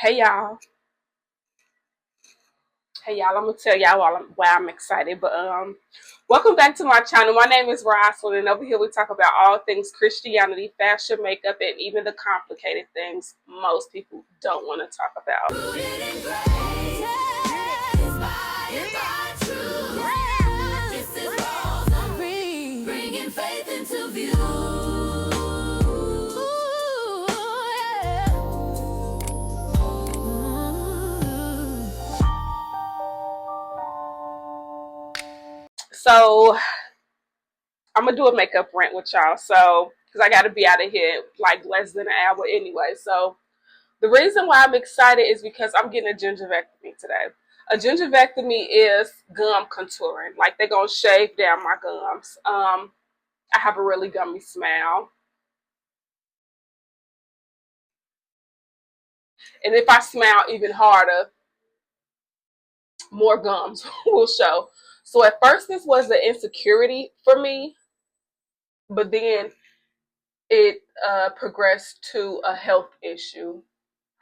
Hey y'all. Hey y'all, I'm gonna tell y'all why I'm excited. But welcome back to my channel. My name is Rosalind, and over here we talk about all things Christianity, fashion, makeup, and even the complicated things most people don't want to talk about. Bringing faith into view. So I'm gonna do a makeup rant with y'all. So because I got to be out of here like less than an hour anyway. So the reason why I'm excited is because I'm getting a gingivectomy today. A gingivectomy is gum contouring. Like they're gonna shave down my gums. I have a really gummy smile. And if I smile even harder, more gums will show. So at first this was an insecurity for me, but then it progressed to a health issue.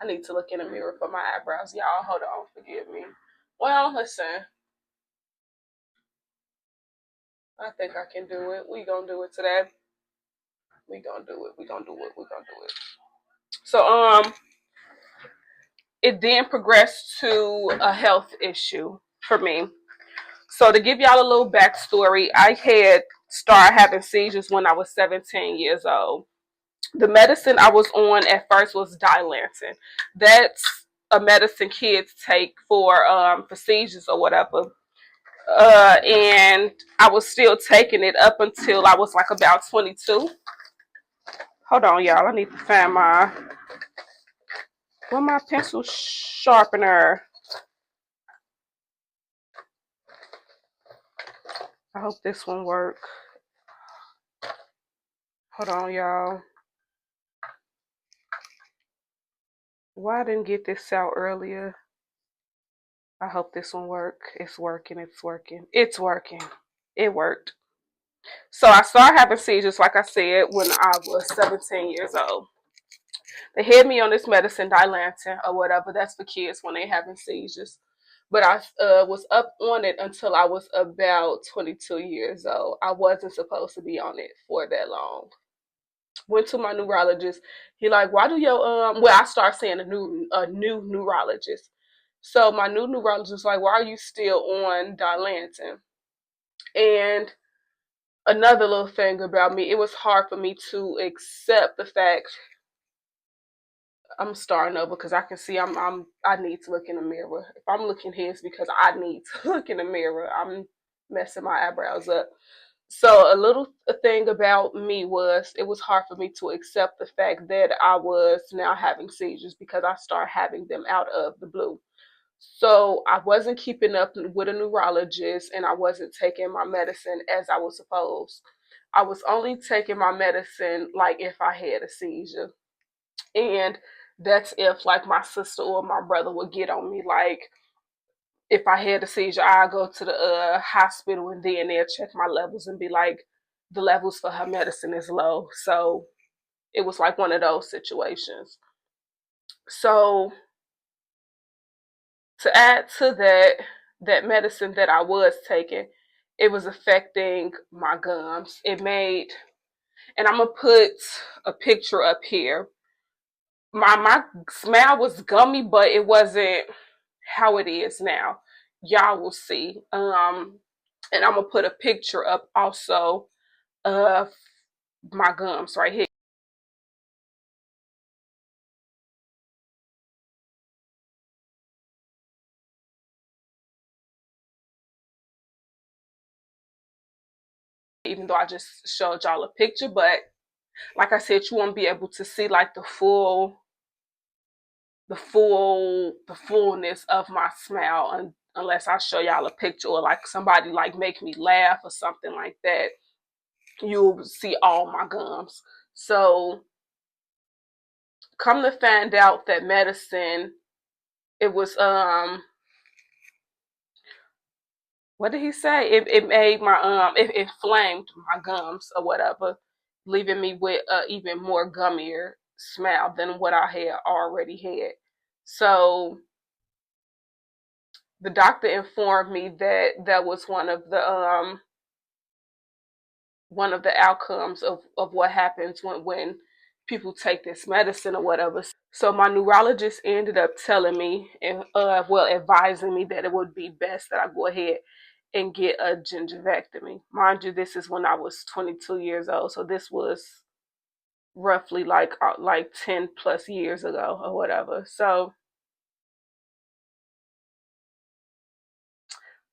I need to look in the mirror for my eyebrows. Y'all, hold on, forgive me. Well, listen. I think I can do it. We gonna do it today. We gonna do it. We gonna do it. We gonna do it. So it then progressed to a health issue for me. So to give y'all a little backstory, I had started having seizures when I was 17 years old. The medicine I was on at first was Dilantin. That's a medicine kids take for seizures or whatever. And I was still taking it up until I was like about 22. Hold on, y'all. I need to find my pencil sharpener. I hope this one work. Hold on, y'all. Why I didn't get this out earlier? I hope this one work. It's working. It's working. It's working. It worked. So I started having seizures, like I said, when I was 17 years old. They had me on this medicine, Dilantin or whatever. That's for kids when they having seizures. But I was up on it until I was about 22 years old. I wasn't supposed to be on it for that long. Went to my neurologist. He like, why do your well, I started seeing a new neurologist. So my new neurologist was like, why are you still on Dilantin? And another little thing about me, it was hard for me to accept the fact I'm starting over because I can see I need to look in the mirror. If I'm looking here, it's because I need to look in the mirror. I'm messing my eyebrows up. So a little thing about me was it was hard for me to accept the fact that I was now having seizures because I started having them out of the blue. So I wasn't keeping up with a neurologist and I wasn't taking my medicine as I was supposed. I was only taking my medicine like if I had a seizure. And that's if like my sister or my brother would get on me. Like if I had a seizure, I go to the hospital and then they'll check my levels and be like, the levels for her medicine is low. So it was like one of those situations. So to add to that medicine that I was taking, it was affecting my gums. It made, and I'm gonna put a picture up here. My smile was gummy, but it wasn't how it is now. Y'all will see. And I'm gonna put a picture up also of my gums right here. Even though I just showed y'all a picture, but like I said, you won't be able to see like the fullness of my smile unless I show y'all a picture or like somebody like make me laugh or something like that. You'll see all my gums. So come to find out that medicine, it was what did he say? It made my it inflamed my gums or whatever, leaving me with even more gummier smell than what I had already had. So the doctor informed me that that was one of the outcomes of what happens when people take this medicine or whatever. So my neurologist ended up telling me and well advising me that it would be best that I go ahead and get a gingivectomy. Mind you, this is when I was 22 years old, so this was roughly like 10 plus years ago or whatever. So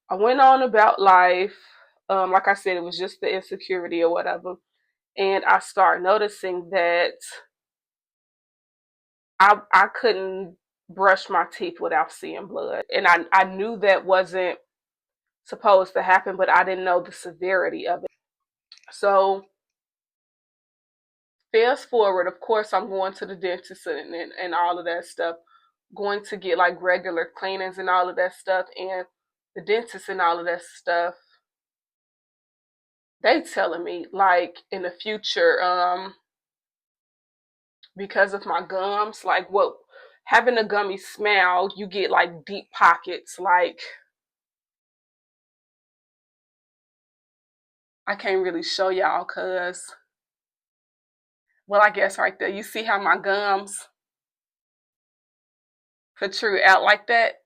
I went on about life. Like I said, it was just the insecurity or whatever. And I started noticing that I couldn't brush my teeth without seeing blood. And I knew that wasn't supposed to happen, but I didn't know the severity of it. So fast forward, of course, I'm going to the dentist and all of that stuff, going to get like regular cleanings and all of that stuff. And the dentist and all of that stuff, they telling me like in the future, because of my gums, like what having a gummy smell, you get like deep pockets. Like I can't really show y'all cause well, I guess right there, you see how my gums protrude out like that?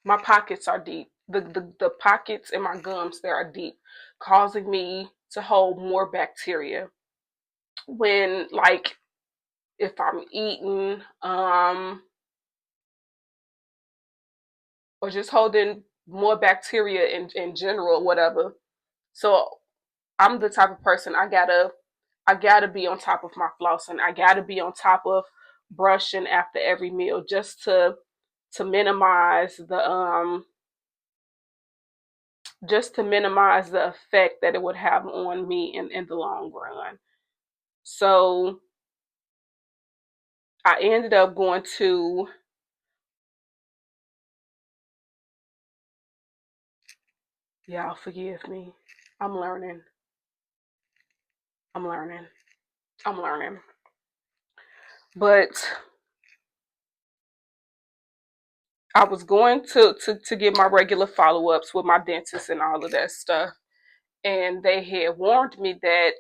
My pockets are deep. The pockets in my gums there are deep, causing me to hold more bacteria. When like if I'm eating, or just holding more bacteria in general, whatever. So I'm the type of person I gotta be on top of my flossing. I gotta be on top of brushing after every meal just to minimize the effect that it would have on me in the long run. So I ended up going to, y'all forgive me. I'm learning. I'm learning. I'm learning. But I was going to get my regular follow ups with my dentist and all of that stuff. And they had warned me that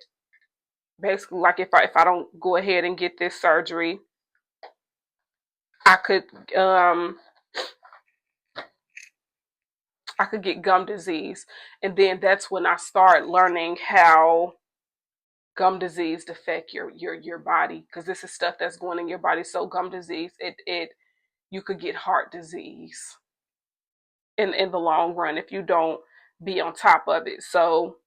basically, like if I don't go ahead and get this surgery, I could um I could get gum disease, and then that's when I started learning how gum disease affect your body because this is stuff that's going in your body. So gum disease, it you could get heart disease in the long run if you don't be on top of it. So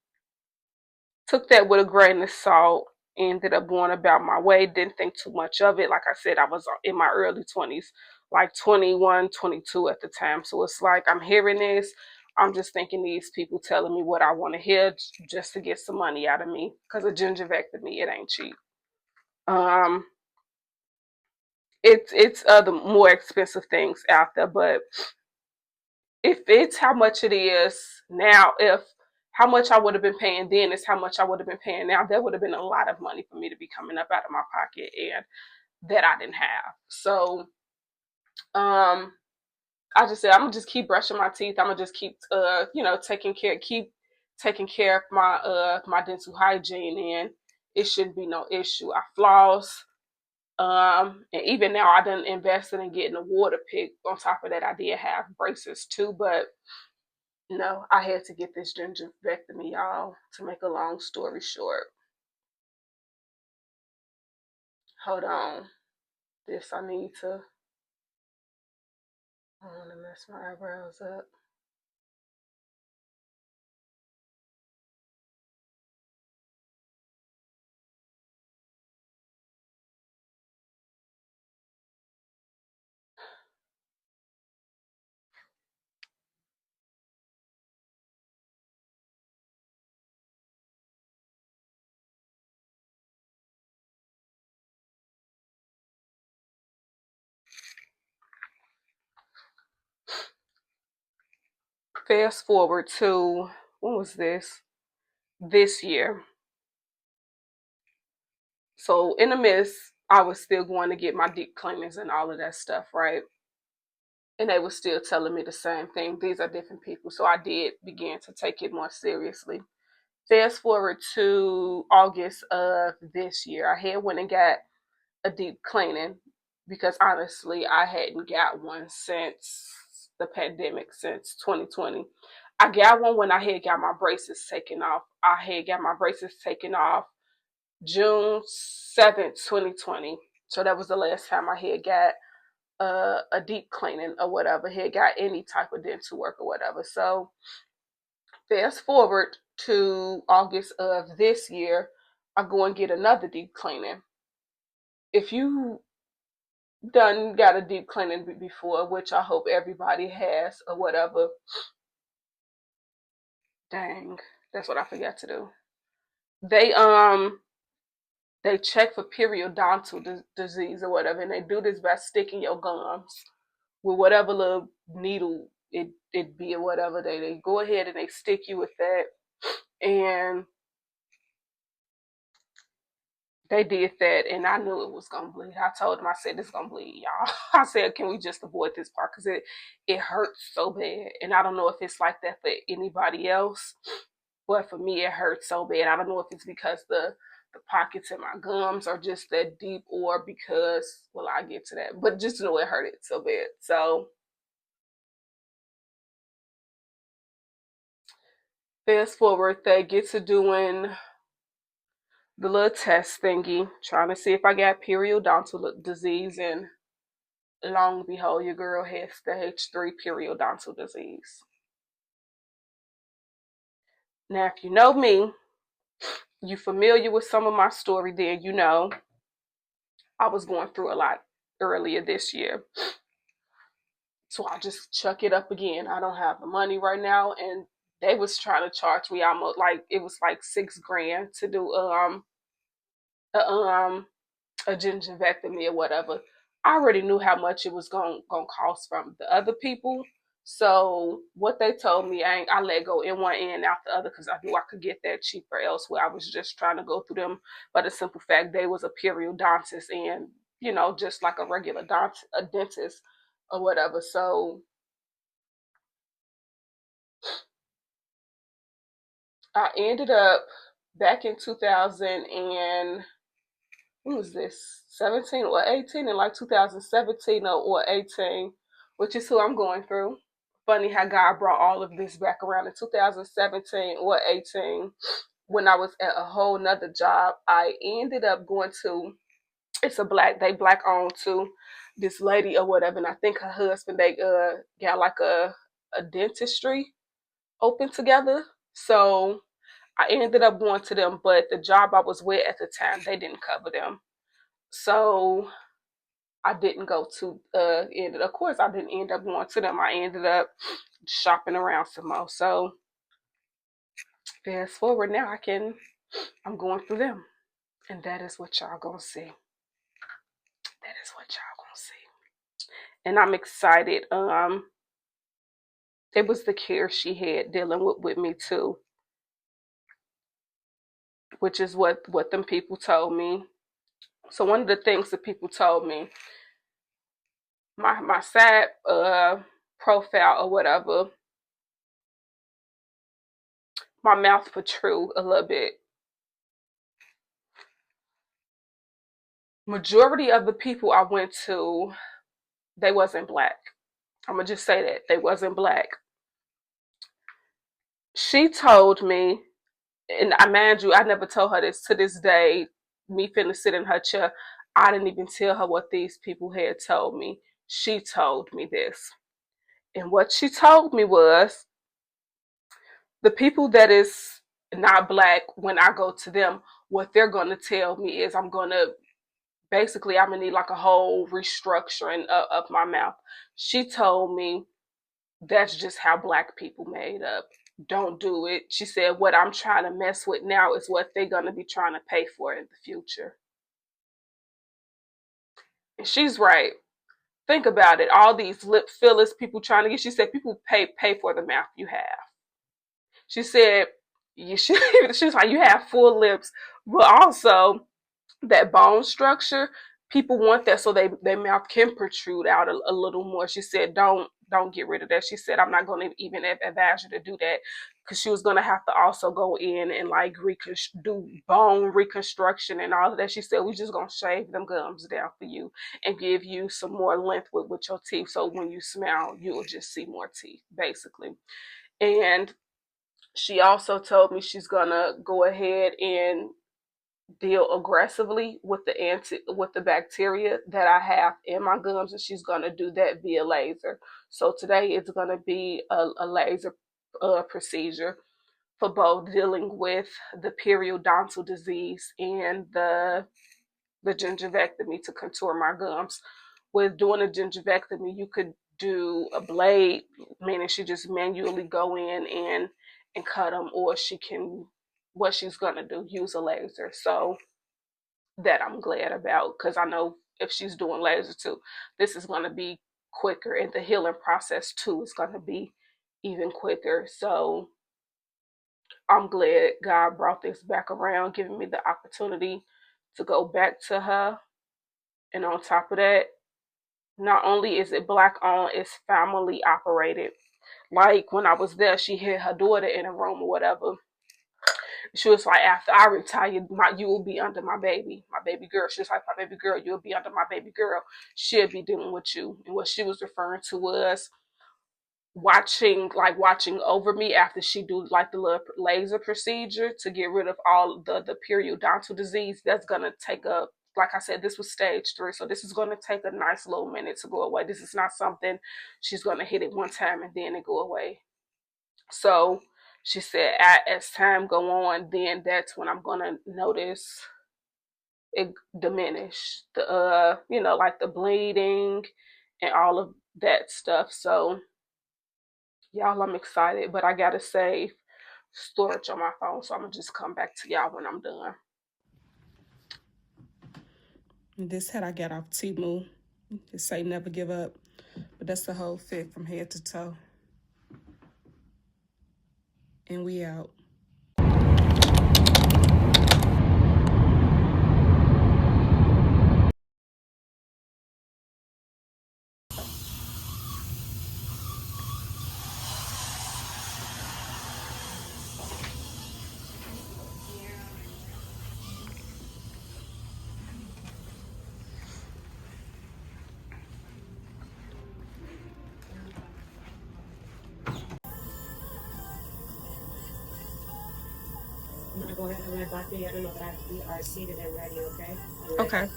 took that with a grain of salt. Ended up going about my way. Didn't think too much of it. Like I said, I was in my early 20s, like 21, 22 at the time. So it's like I'm hearing this. I'm just thinking these people telling me what I want to hear just to get some money out of me. Because a gingivectomy, it ain't cheap. Um, it's other more expensive things out there, but if it's how much it is now, if how much I would have been paying then is how much I would have been paying now, there would have been a lot of money for me to be coming up out of my pocket and that I didn't have. So um I just said I'm gonna just keep brushing my teeth. I'm gonna just keep keep taking care of my dental hygiene and it shouldn't be no issue. I floss. And even now I done invested in getting a water pick. On top of that, I did have braces too, but no, I had to get this gingivectomy, y'all, to make a long story short. Hold on. This I need to. I don't want to mess my eyebrows up. Fast forward to when was this? This year. So in the midst, I was still going to get my deep cleanings and all of that stuff, right? And they were still telling me the same thing. These are different people. So I did begin to take it more seriously. Fast forward to August of this year, I had went and got a deep cleaning because honestly, I hadn't got one since the pandemic, since 2020. I got one when I had got my braces taken off. I had got my braces taken off June 7th, 2020. So that was the last time I had got a deep cleaning or whatever, had got any type of dental work or whatever. So fast forward to August of this year, I go and get another deep cleaning. If you done got a deep cleaning before, which I hope everybody has or whatever, dang, that's what I forgot to do. They they check for periodontal disease or whatever, and they do this by sticking your gums with whatever little needle it be or whatever. They go ahead and they stick you with that, and they did that, and I knew it was gonna bleed. I told them, I said, "This gonna bleed, y'all." I said, "Can we just avoid this part? Because it hurts so bad, and I don't know if it's like that for anybody else, but for me, it hurts so bad. I don't know if it's because the pockets in my gums are just that deep, or because, well, I get to that, but just know it hurted so bad." So fast forward, they get to doing the little test thingy, trying to see if I got periodontal disease, and long and behold, your girl has stage 3 periodontal disease. Now, if you know me, you familiar with some of my story, then you know I was going through a lot earlier this year. So I just chuck it up again. I don't have the money right now, and they was trying to charge me almost like it was like 6 grand to do a, a gingivectomy or whatever. I already knew how much it was going to cost from the other people. So what they told me, I let go in one end out the other because I knew I could get that cheaper elsewhere. I was just trying to go through them, but the simple fact they was a periodontist, and just like a regular a dentist or whatever. So I ended up back in 2000 and when was this, 17 or 18, in like 2017 or 18, which is who I'm going through. Funny how God brought all of this back around in 2017 or 18 when I was at a whole nother job. I ended up going to, it's they black owned too, this lady or whatever, and I think her husband, they got like a dentistry open together. So I ended up going to them, but the job I was with at the time, they didn't cover them. So I didn't go to of course I didn't end up going to them. I ended up shopping around some more. So fast forward now, I'm going through them. And that is what y'all gonna see. That is what y'all gonna see. And I'm excited. It was the care she had dealing with me too, which is what them people told me. So one of the things that people told me, my side profile or whatever, my mouth protrude a little bit. Majority of the people I went to, they wasn't black. I'm gonna just say that they wasn't black. She told me, and I mind you, I never told her this to this day. Me finna sit in her chair. I didn't even tell her what these people had told me. She told me this, and what she told me was the people that is not black, when I go to them, what they're gonna tell me is I'm gonna need like a whole restructuring of my mouth. She told me that's just how black people made up. Don't do it. She said what I'm trying to mess with now is what they're gonna be trying to pay for in the future. And she's right. Think about it. All these lip fillers people trying to get. She said people pay for the mouth you have. She said you should. She's like you have full lips, but also that bone structure. People want that so their mouth can protrude out a little more. She said, don't get rid of that. She said, I'm not going to even advise you to do that, because she was going to have to also go in and like do bone reconstruction and all of that. She said, we just going to shave them gums down for you and give you some more length with your teeth, so when you smile you'll just see more teeth, basically. And she also told me she's going to go ahead and deal aggressively with the bacteria that I have in my gums, and she's gonna do that via laser. So today it's gonna be a laser procedure for both dealing with the periodontal disease and the gingivectomy to contour my gums. With doing a gingivectomy, you could do a blade, meaning she just manually go in and cut them, or she can, what she's gonna do, use a laser. So that I'm glad about, because I know if she's doing laser too, this is going to be quicker, and the healing process too is going to be even quicker. So I'm glad God brought this back around, giving me the opportunity to go back to her. And on top of that, not only is it Black owned, it's family operated. Like when I was there, she had her daughter in a room or whatever. She was like, after I retire, you will be under my baby girl. She was like, my baby girl, you'll be under my baby girl. She'll be dealing with you. And what she was referring to was watching over me after she do like the little laser procedure to get rid of all the periodontal disease. That's gonna take a, like I said, this was stage 3, so this is gonna take a nice little minute to go away. This is not something she's gonna hit it one time and then it go away. So she said, as time go on, then that's when I'm gonna notice it diminish the like the bleeding and all of that stuff. So y'all, I'm excited, but I gotta save storage on my phone, so I'm gonna just come back to y'all when I'm done. This hat I got off Temu. It say never give up, but that's the whole fit from head to toe. And we out. I'm gonna go ahead and let Dr. Yetta know that we are seated and ready, okay? Okay.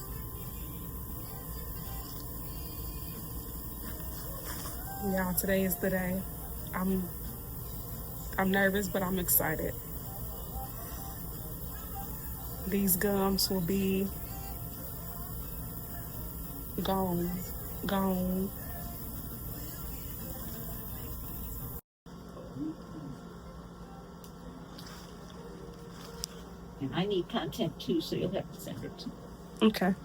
Yeah, today is the day. I'm I'm nervous, but I'm excited. These gums will be gone. Gone. And I need content too, so you'll have to send it to me. Okay.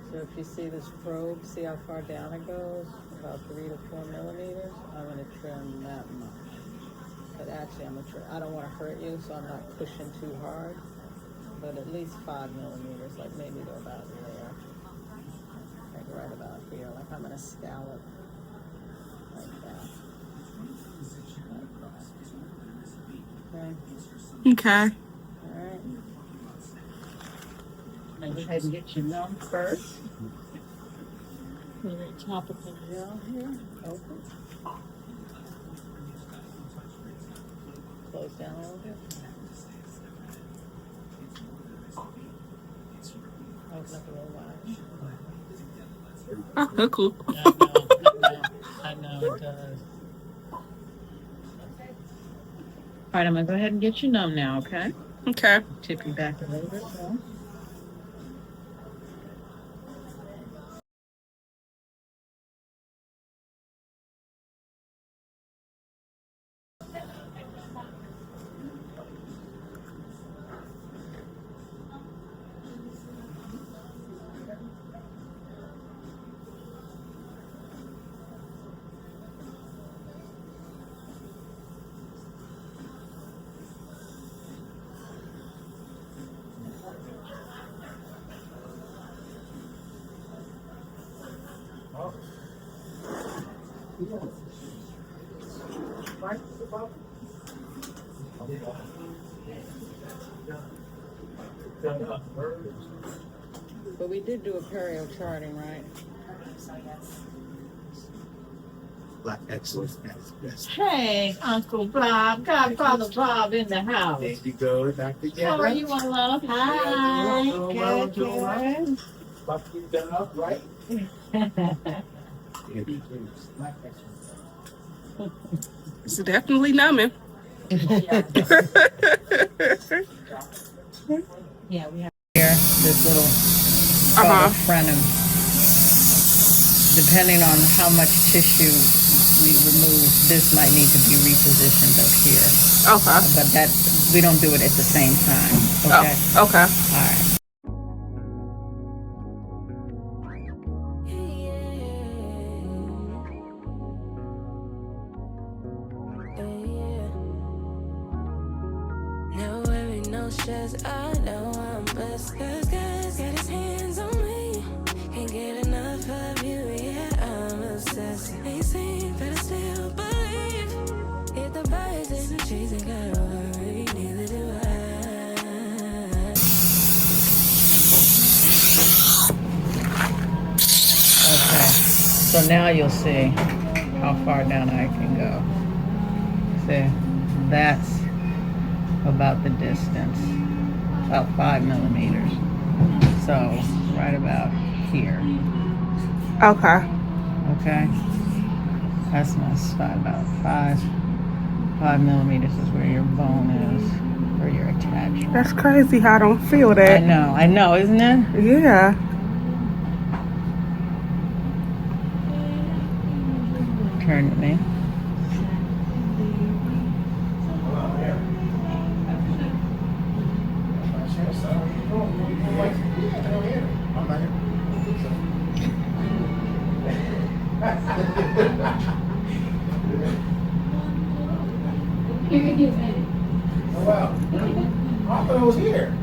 So if you see this probe, see how far down it goes? About 3 to 4 millimeters. I'm going to trim that much. But actually, I don't want to hurt you, so I'm not pushing too hard. But at least 5 millimeters, like maybe to about there. Like right about here. Like I'm going to scallop like that. Okay. Okay. All right. Now go ahead and get your numb first. Your topical gel here. Open. Close down a little bit. Open up a little wide. Oh, cool. I know it does. All right, I'm gonna go ahead and get you numb now, okay? Okay. Tip you back a little bit more. But we did do a perio charting, right? Black excellence at its best. Hey, Uncle Bob, Godfather Bob in the house. There you go, Dr. How are you, my love? Hi. Good, good. About to get done up, right? It's definitely numbing. Yeah, we have here this little frenum. Depending on how much tissue we remove, this might need to be repositioned up here. Okay. But that we don't do it at the same time. Okay. Oh, okay. All right. I know I'm blessed, 'cause God's got his hands on me. Can't get enough of you, yeah, I'm obsessed. Ain't seen, but I still believe. If the birds in the trees ain't gotta worry, neither do I. Okay, so now you'll see how far down I can go. See, that's about the distance. About 5 millimeters. So right about here. Okay. Okay. That's my spot. About 5 millimeters is where your bone is, where you're attached. That's crazy how I don't feel that. I know, isn't it? Yeah. Turn to me. Oh, wow. I thought I was here.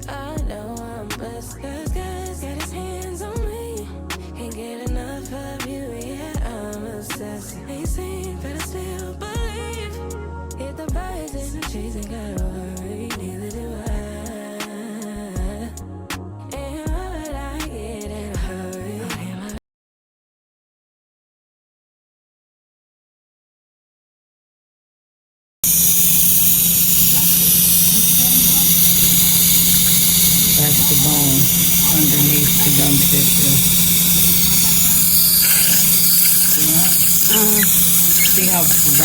I know I'm blessed, 'cause God's got his hands on me. Can't get enough of you, yeah, I'm obsessed. Ain't seen, but I still believe. If the birds in the trees ain't gotta worry, neither do I. And why would I get in a hurry?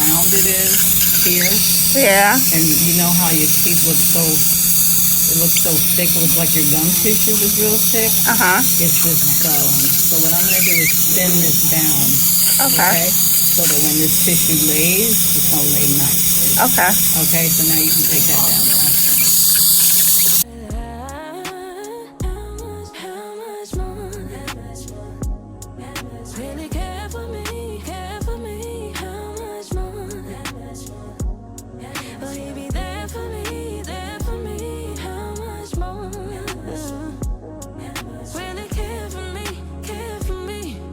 round it is here, Yeah. and you know how your teeth look so, it looks so thick, it looks like your gum tissue is real thick. It's this gum. So what I'm gonna do is thin this down. Okay. So that when this tissue lays, it's gonna lay nice. Okay. Okay, so now you can take that down. Really care for me, how much more? Will he be there for me, how much more? Really care for me,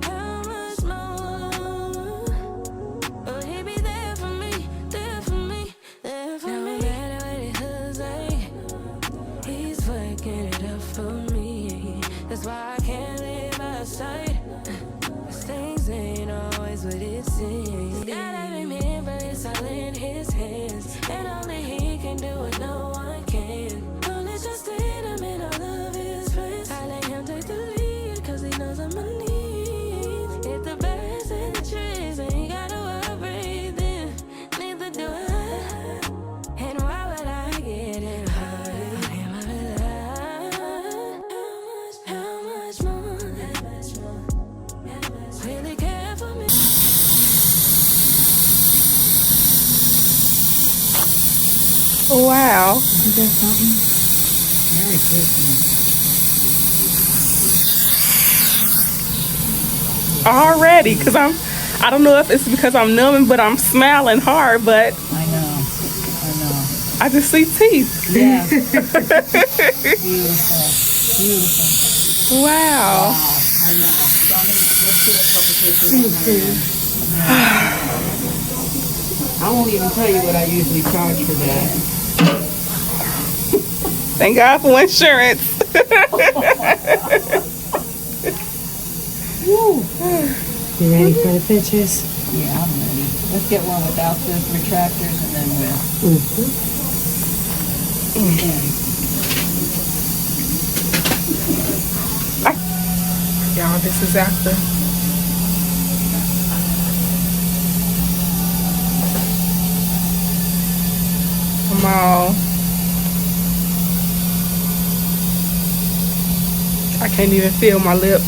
how much more? Will he be there for me, there for me? No matter what it looks like, he's working it up for me. That's why I can't leave my side. Things ain't always what it seems. Gotta remember it's all in his hands, and only he can do what no one can. Only just in him and all of his friends. I let him take the lead, cause he knows I'm a need. If the birds and the trees ain't gotta worry, then neither do I. And why would I get it hard? Am I alive? How much more? Really care for me. Wow. Isn't that something? Merry Christmas. Already, because I don't know if it's because I'm numbing, but I'm smiling hard, but I know. I just see teeth. Yeah. Beautiful. Wow. I know. So I'm gonna let's get a couple pictures of her. I won't even tell you what I usually charge for that. Thank God for insurance. Woo. You ready for the pictures? Yeah, I'm ready. Let's get one without the retractors and then with. Y'all, this is after. Come on. I can't even feel my lip.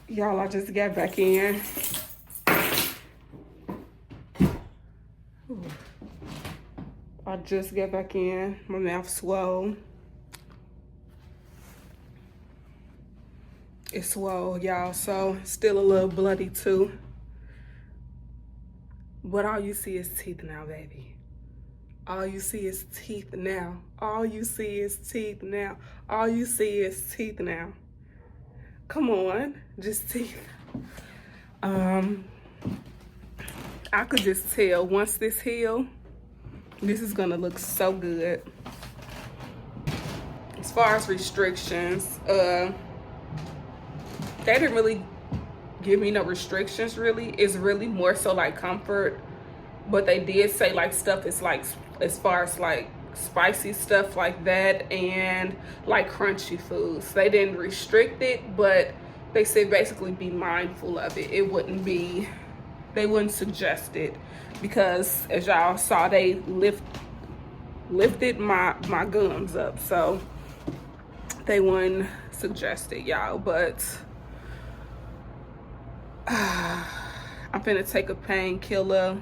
Y'all, I just got back in. I just got back in. My mouth swole. It's swole, y'all, so still a little bloody too. But all you see is teeth now, baby. All you see is teeth now. All you see is teeth now. All you see is teeth now. Come on, just teeth. I could just tell once this heal, this is gonna look so good. As far as restrictions, they didn't really give me no restrictions really. It's really more so like comfort. But they did say like stuff is like, as far as like spicy stuff like that and like crunchy foods. They didn't restrict it, but they said basically be mindful of it. It wouldn't be, they wouldn't suggest it because as y'all saw, they lifted my gums up. So they wouldn't suggest it, y'all. But I'm finna take a painkiller,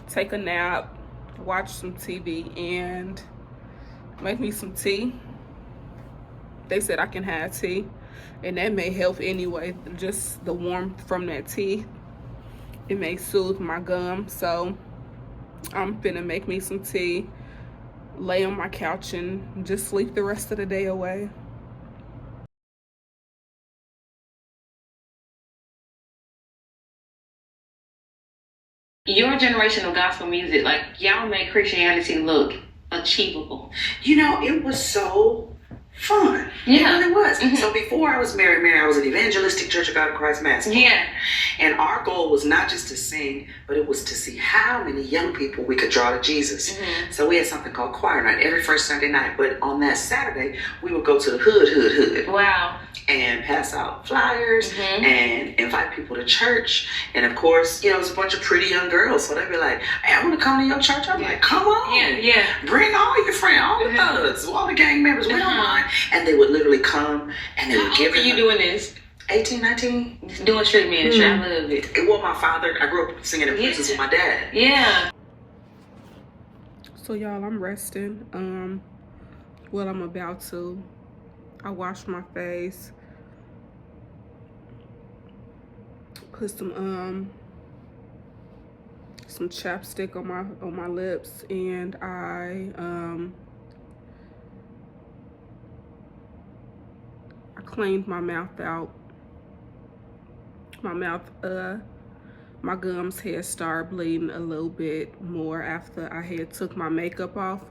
take a nap, watch some TV, and make me some tea. They said I can have tea, and that may help anyway. Just the warmth from that tea, it may soothe my gums. So I'm finna make me some tea, lay on my couch, and just sleep the rest of the day away. Your generation of gospel music, like y'all make Christianity look achievable. You know, it was so fun. Yeah. It really was. So before I was married, I was an evangelistic Church of God in Christ master. Yeah. And our goal was not just to sing, but it was to see how many young people we could draw to Jesus. So we had something called choir night every first Sunday night. But on that Saturday, we would go to the hood. Wow. And pass out flyers and invite people to church. And of course, you know, it was a bunch of pretty young girls. So they'd be like, hey, I want to come to your church. I'm like, come on. Yeah. Bring all your friends, all the thugs, all the gang members. We don't mind. And they would literally come and they would give you doing this? 18, 19. Doing street ministry. I love it. Well, my father, I grew up singing in praises with my dad. Yeah. So y'all, I'm resting. Well, I'm about to. I washed my face. Put some chapstick on my lips, and I cleaned my mouth out. My gums had started bleeding a little bit more after I had took my makeup off.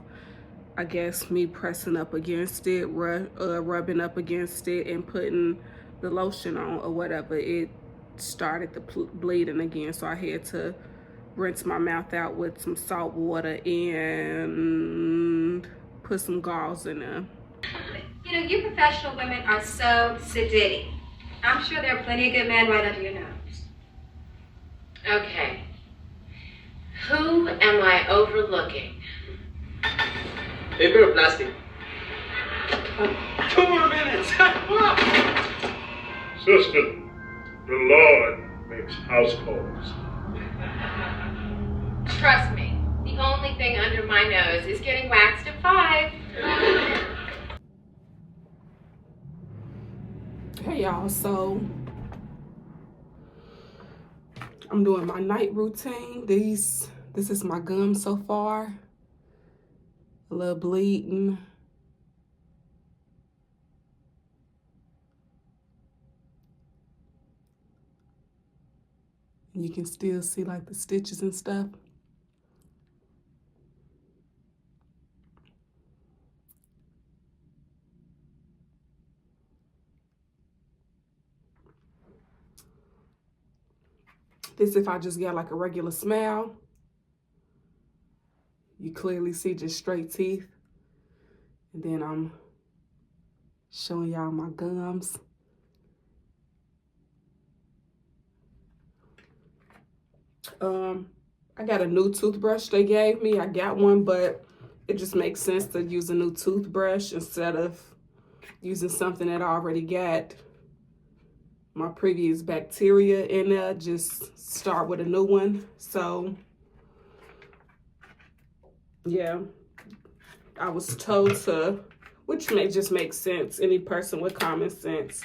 I guess me pressing up against it, rubbing up against it, and putting the lotion on or whatever, it started the bleeding again. So I had to rinse my mouth out with some salt water and put some gauze in there. You know, you professional women are so sedity. I'm sure there are plenty of good men right under your nose. Okay. Who am I overlooking? Paper or plastic? 2 more minutes. Sister, the Lord makes house calls. Trust me, the only thing under my nose is getting waxed at 5. Hey y'all, so I'm doing my night routine. This is my gum so far. A little bleeding. You can still see like the stitches and stuff. This if I just got like a regular smile. You clearly see just straight teeth. And then I'm showing y'all my gums. I got a new toothbrush they gave me. I got one, but it just makes sense to use a new toothbrush instead of using something that I already got my previous bacteria in there. Just start with a new one. So yeah, I was told to, which may just make sense. Any person with common sense,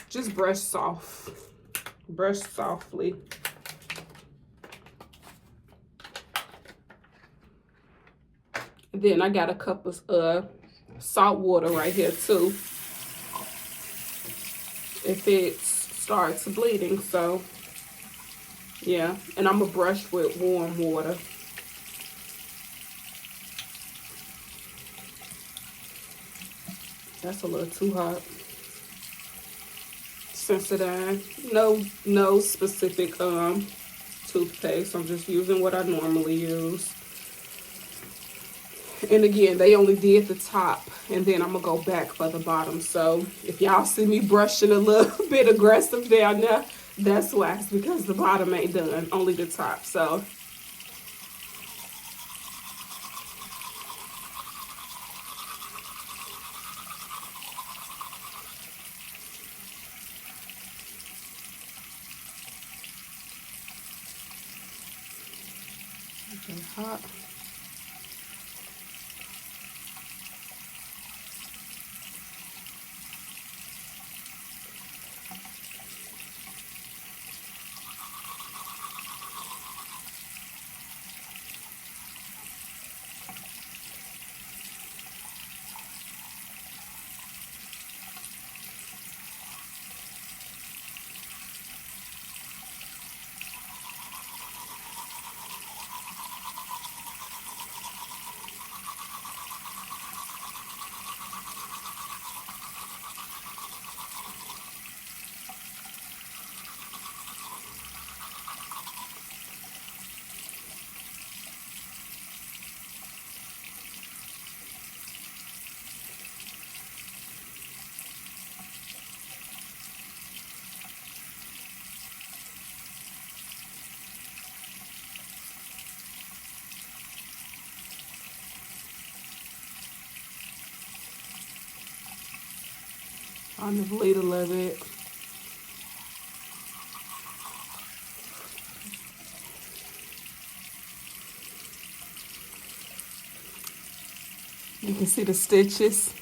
just brush softly. Then I got a cup of salt water right here too, if it starts bleeding. So yeah, and I'm gonna brush with warm water. That's a little too hot. Sensodyne. No specific toothpaste. I'm just using what I normally use. And again, they only did the top, and then I'm gonna go back for the bottom. So if y'all see me brushing a little bit aggressive down there, that's why. It's because the bottom ain't done, only the top. So okay, hot. on the bleed a little bit. You can see the stitches.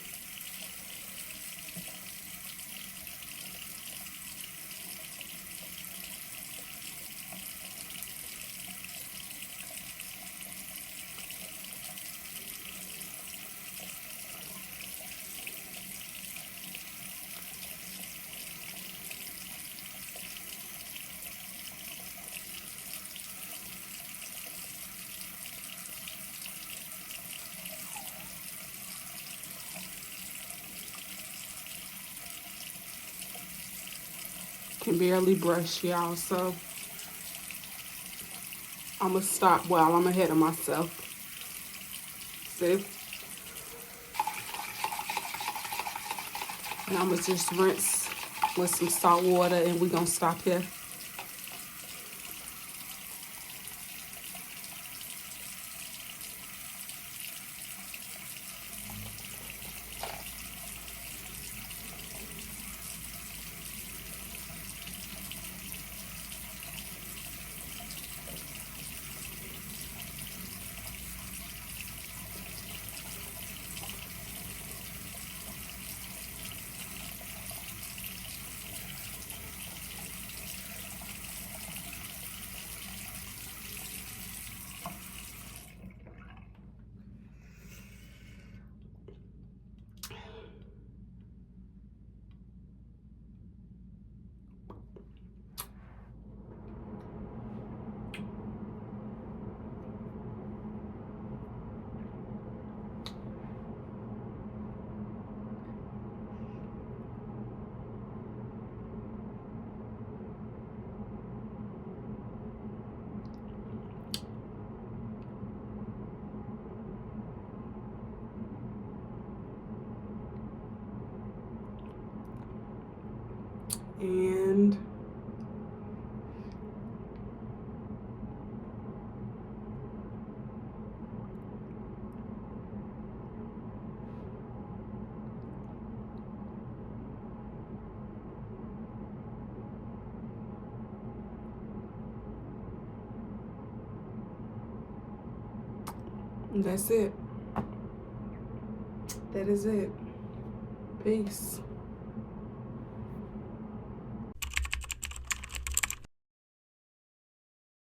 Can barely brush, y'all, so I'm gonna stop while I'm ahead of myself. See? And I'm gonna just rinse with some salt water and we're gonna stop here. And that's it. That is it. Peace.